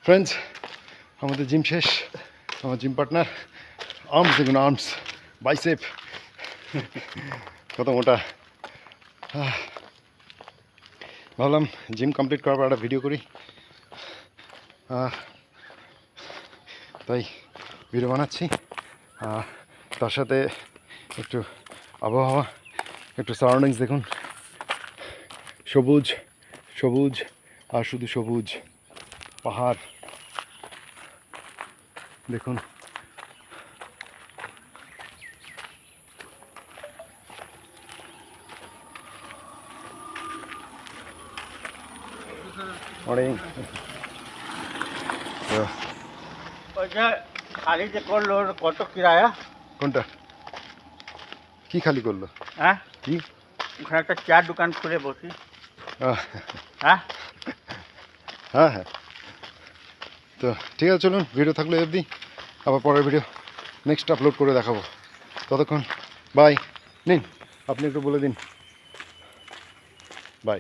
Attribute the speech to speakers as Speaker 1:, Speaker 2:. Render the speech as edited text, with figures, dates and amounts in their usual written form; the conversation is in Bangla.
Speaker 1: ফ্রেন্ডস, আমাদের জিম শেষ। আমার জিম পার্টনার আর্মস দেখুন, আর্মস, বাইসেপ কত মোটা। ভাবলাম জিম কমপ্লিট করার পর একটা ভিডিও করি, তাই ভিডিও বানাচ্ছি। তার সাথে একটু আবহাওয়া, একটু সারাউন্ডিংস দেখুন, সবুজ সবুজ আর শুধু সবুজ। পাহাড় দেখুন, অনেক।
Speaker 2: খালি যে করলো কত কিরায়া?
Speaker 1: কোনটা কি খালি করলো?
Speaker 2: হ্যাঁ,
Speaker 1: কি
Speaker 2: ওখানে একটা চার দোকান খুলে বসি।
Speaker 1: হ্যাঁ
Speaker 2: হ্যাঁ
Speaker 1: হ্যাঁ, তো ঠিক আছে, চলুন ভিডিও থাকলে অবধি, আবার পরের ভিডিও নেক্সট আপলোড করে দেখাবো। ততক্ষণ বাই। নিন, আপনি একটু বলে দিন বাই।